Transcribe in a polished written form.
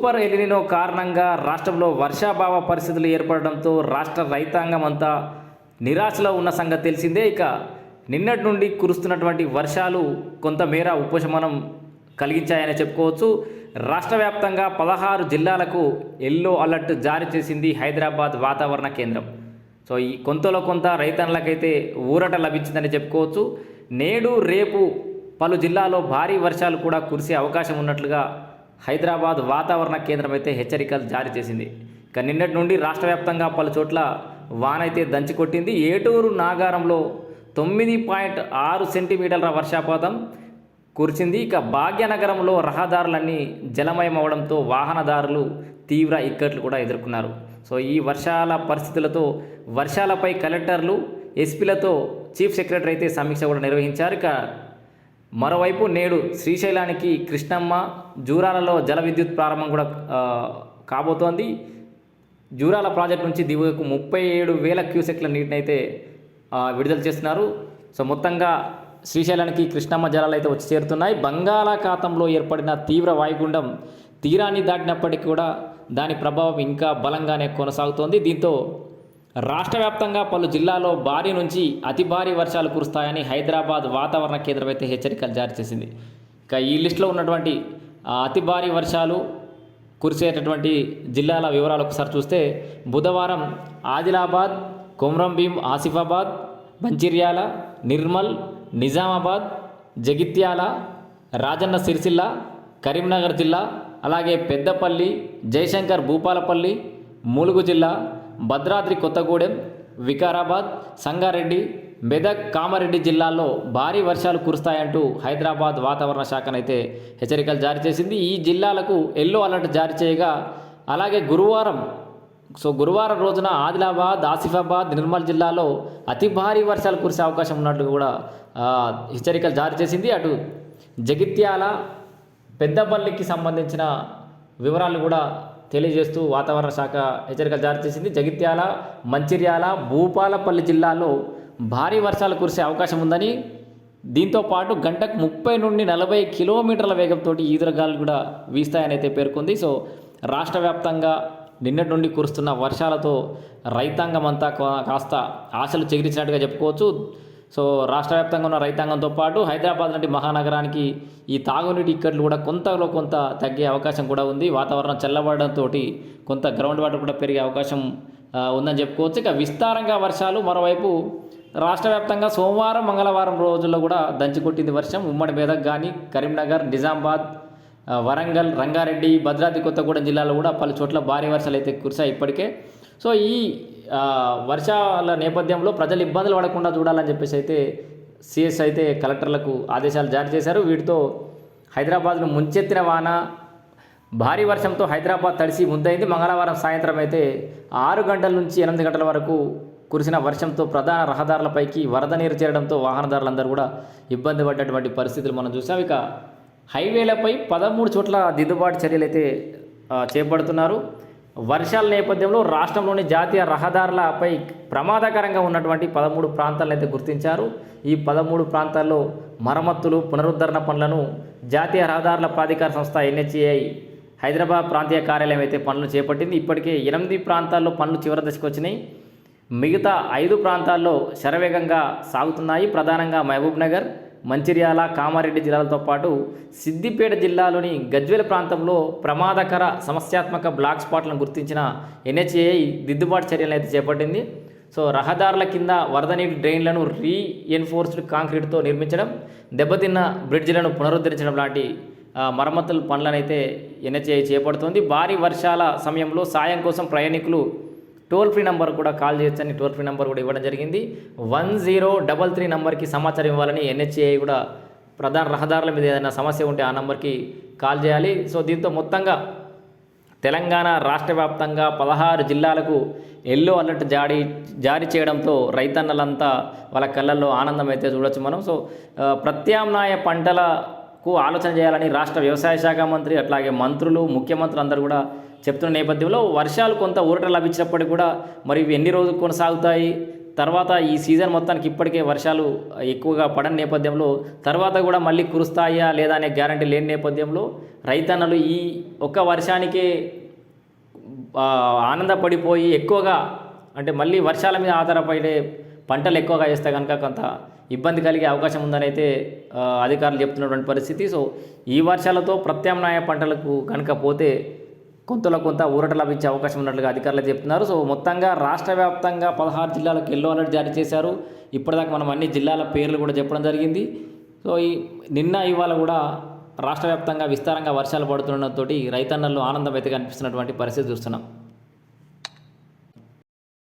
Super El Niño కారణంగా రాష్ట్రంలో వర్షాభావ పరిస్థితులు ఏర్పడడంతో రాష్ట్ర రైతాంగం అంతా నిరాశలో ఉన్న సంగతి తెలిసిందే. ఇక నిన్నటి నుండి కురుస్తున్నటువంటి వర్షాలు కొంతమేర ఉపశమనం కలిగించాయని చెప్పుకోవచ్చు. రాష్ట్ర వ్యాప్తంగా 16 జిల్లాలకు ఎల్లో అలర్ట్ జారీ చేసింది హైదరాబాద్ వాతావరణ కేంద్రం. సో ఈ కొంతలో కొంత రైతన్నలకైతే ఊరట లభించిందని చెప్పుకోవచ్చు. నేడు రేపు పలు జిల్లాల్లో భారీ వర్షాలు కూడా కురిసే అవకాశం ఉన్నట్లుగా హైదరాబాద్ వాతావరణ కేంద్రం అయితే హెచ్చరికలు జారీ చేసింది. ఇక నిన్నటి నుండి రాష్ట్ర వ్యాప్తంగా పలు చోట్ల వానైతే దంచి కొట్టింది. ఏటూరు నాగారంలో 9.6 సెంటీమీటర్ల వర్షపాతం కురిసింది. ఇక భాగ్యనగరంలో రహదారులన్నీ జలమయం అవడంతో వాహనదారులు తీవ్ర ఇక్కట్లు కూడా ఎదుర్కొన్నారు. సో ఈ వర్షాల పరిస్థితులతో వర్షాలపై కలెక్టర్లు ఎస్పీలతో చీఫ్ సెక్రటరీ అయితే సమీక్ష కూడా నిర్వహించారు. ఇక మరోవైపు నేడు శ్రీశైలానికి కృష్ణమ్మ జూరాలలో జల విద్యుత్ ప్రారంభం కూడా కాబోతోంది. జూరాల ప్రాజెక్టు నుంచి దిగువకు 37,000 క్యూసెక్ల నీటిని అయితే విడుదల చేస్తున్నారు. సో మొత్తంగా శ్రీశైలానికి కృష్ణమ్మ జలాలు అయితే వచ్చి చేరుతున్నాయి. బంగాళాఖాతంలో ఏర్పడిన తీవ్ర వాయుగుండం తీరాన్ని దాటినప్పటికీ కూడా దాని ప్రభావం ఇంకా బలంగానే కొనసాగుతోంది. దీంతో రాష్ట్ర వ్యాప్తంగా పలు జిల్లాల్లో భారీ నుంచి అతి భారీ వర్షాలు కురుస్తాయని హైదరాబాద్ వాతావరణ కేంద్రం అయితే హెచ్చరికలు జారీ చేసింది. ఇక ఈ లిస్టులో ఉన్నటువంటి అతి భారీ వర్షాలు కురిసేటటువంటి జిల్లాల వివరాలు ఒకసారి చూస్తే బుధవారం ఆదిలాబాద్, కొమ్రంభీం, ఆసిఫాబాద్, మంచిర్యాల, నిర్మల్, నిజామాబాద్, జగిత్యాల, రాజన్న సిరిసిల్ల, కరీంనగర్ జిల్లా, అలాగే పెద్దపల్లి, జయశంకర్ భూపాలపల్లి, ములుగు జిల్లా, భద్రాద్రి కొత్తగూడెం, వికారాబాద్, సంగారెడ్డి, మెదక్, కామారెడ్డి జిల్లాల్లో భారీ వర్షాలు కురుస్తాయంటూ హైదరాబాద్ వాతావరణ శాఖనైతే హెచ్చరికలు జారీ చేసింది. ఈ జిల్లాలకు ఎల్లో అలర్ట్ జారీ చేయగా అలాగే గురువారం రోజున ఆదిలాబాద్, ఆసిఫాబాద్, నిర్మల్ జిల్లాలో అతి భారీ వర్షాలు కురిసే అవకాశం ఉన్నట్లు కూడా హెచ్చరికలు జారీ చేసింది. అటు జగిత్యాల, పెద్దపల్లికి సంబంధించిన వివరాలు కూడా తెలియజేస్తూ వాతావరణ శాఖ హెచ్చరికలు జారీ చేసింది. జగిత్యాల, మంచిర్యాల, భూపాలపల్లి జిల్లాలో భారీ వర్షాలు కురిసే అవకాశం ఉందని, దీంతో పాటు గంటకు 30 నుండి 40 కిలోమీటర్ల వేగంతో ఈదురుగాలు కూడా వీస్తాయని అయితే పేర్కొంది. సో రాష్ట్ర వ్యాప్తంగా నిన్నటి నుండి కురుస్తున్న వర్షాలతో రైతాంగం అంతా కాస్త ఆశలు చెగిరించినట్టుగా చెప్పుకోవచ్చు. సో రాష్ట్ర వ్యాప్తంగా ఉన్న రైతాంగంతో పాటు హైదరాబాద్ లాంటి మహానగరానికి ఈ తాగునీటి ఇక్కట్లు కూడా కొంతలో కొంత తగ్గే అవకాశం కూడా ఉంది. వాతావరణం చల్లబడడంతో కొంత గ్రౌండ్ వాటర్ కూడా పెరిగే అవకాశం ఉందని చెప్పుకోవచ్చు. ఇక విస్తారంగా వర్షాలు మరోవైపు రాష్ట్ర వ్యాప్తంగా సోమవారం, మంగళవారం రోజుల్లో కూడా దంచి కొట్టింది వర్షం. ఉమ్మడి మెదక్ కానీ, కరీంనగర్, నిజామాబాద్, వరంగల్, రంగారెడ్డి, భద్రాద్రి కొత్తగూడెం జిల్లాలో కూడా పలు చోట్ల భారీ వర్షాలు అయితే కురిశాయి ఇప్పటికే. సో ఈ వర్షాల నేపథ్యంలో ప్రజలు ఇబ్బందులు పడకుండా చూడాలని చెప్పేసి అయితే సిఎస్ అయితే కలెక్టర్లకు ఆదేశాలు జారీ చేశారు. వీటితో హైదరాబాద్ను ముంచెత్తిన వాన, భారీ వర్షంతో హైదరాబాద్ తడిసి ముద్దయింది. మంగళవారం సాయంత్రం అయితే 6 గంటల నుంచి 8 గంటల వరకు కురిసిన వర్షంతో ప్రధాన రహదారులపైకి వరద నీరు చేరడంతో వాహనదారులందరూ కూడా ఇబ్బంది పడ్డటువంటి పరిస్థితులు మనం చూసాం. ఇక హైవేలపై 13 చోట్ల దిద్దుబాటు చర్యలు అయితే చేపడుతున్నారు. వర్షాల నేపథ్యంలో రాష్ట్రంలోని జాతీయ రహదారులపై ప్రమాదకరంగా ఉన్నటువంటి 13 ప్రాంతాలను అయితే గుర్తించారు. ఈ 13 ప్రాంతాల్లో మరమ్మతులు, పునరుద్ధరణ పనులను జాతీయ రహదారుల ప్రాధికార సంస్థ NHAI హైదరాబాద్ ప్రాంతీయ కార్యాలయం అయితే పనులు చేపట్టింది. ఇప్పటికే 8 ప్రాంతాల్లో పనులు చివరి దశకు వచ్చినాయి. మిగతా 5 ప్రాంతాల్లో శరవేగంగా సాగుతున్నాయి. ప్రధానంగా మహబూబ్నగర్, మంచిర్యాల, కామారెడ్డి జిల్లాలతో పాటు సిద్దిపేట జిల్లాలోని గజ్వేల్ ప్రాంతంలో ప్రమాదకర సమస్యాత్మక బ్లాక్ స్పాట్లను గుర్తించిన NHAI దిద్దుబాటు చర్యలను అయితే చేపట్టింది. సో రహదారుల కింద వరద నీటి డ్రైన్లను రీఎన్ఫోర్స్డ్ కాంక్రీట్తో నిర్మించడం, దెబ్బతిన్న బ్రిడ్జిలను పునరుద్ధరించడం లాంటి మరమ్మతుల పనులను అయితే NHAI చేపడుతోంది. భారీ వర్షాల సమయంలో సాయం కోసం ప్రయాణికులు టోల్ ఫ్రీ నెంబర్ కూడా కాల్ చేయొచ్చని టోల్ ఫ్రీ నెంబర్ కూడా ఇవ్వడం జరిగింది. 1033 నెంబర్కి సమాచారం ఇవ్వాలని NHAI కూడా ప్రధాన రహదారుల మీద ఏదైనా సమస్య ఉంటే ఆ నెంబర్కి కాల్ చేయాలి. సో దీంతో మొత్తంగా తెలంగాణ రాష్ట్ర వ్యాప్తంగా 16 జిల్లాలకు ఎల్లో అలర్ట్ జారీ చేయడంతో రైతన్నలంతా వాళ్ళ కళ్ళల్లో ఆనందం అయితే చూడొచ్చు మనం. సో ప్రత్యామ్నాయ పంటలకు ఆలోచన చేయాలని రాష్ట్ర వ్యవసాయ శాఖ మంత్రి, అట్లాగే మంత్రులు, ముఖ్యమంత్రులు అందరూ కూడా చెప్తున్న నేపథ్యంలో వర్షాలు కొంత ఊరట లభించినప్పటికీ కూడా మరి ఇవి ఎన్ని రోజులు కొనసాగుతాయి, తర్వాత ఈ సీజన్ మొత్తానికి ఇప్పటికే వర్షాలు ఎక్కువగా పడని నేపథ్యంలో తర్వాత కూడా మళ్ళీ కురుస్తాయా లేదా అనే గ్యారంటీ లేని నేపథ్యంలో రైతన్నలు ఈ ఒక్క వర్షానికే ఆనందపడిపోయి ఎక్కువగా అంటే మళ్ళీ వర్షాల మీద ఆధారపడే పంటలు ఎక్కువగా వేస్తే కనుక కొంత ఇబ్బంది కలిగే అవకాశం ఉందని అయితే అధికారులు చెప్తున్నటువంటి పరిస్థితి. సో ఈ వర్షాలతో ప్రత్యామ్నాయ పంటలకు కనుక పోతే కొంత ఊరట లభించే అవకాశం ఉన్నట్లుగా అధికారులు చెప్తున్నారు. సో మొత్తంగా రాష్ట్ర వ్యాప్తంగా 16 జిల్లాలకు ఎల్లో అలర్ట్ జారీ చేశారు. ఇప్పటిదాకా మనం అన్ని జిల్లాల పేర్లు కూడా చెప్పడం జరిగింది. సో నిన్న ఇవాళ కూడా రాష్ట్ర వ్యాప్తంగా విస్తారంగా వర్షాలు పడుతుండటంతో రైతన్నల్లో ఆనందం అయితే కనిపిస్తున్నటువంటి పరిస్థితి చూస్తున్నాం.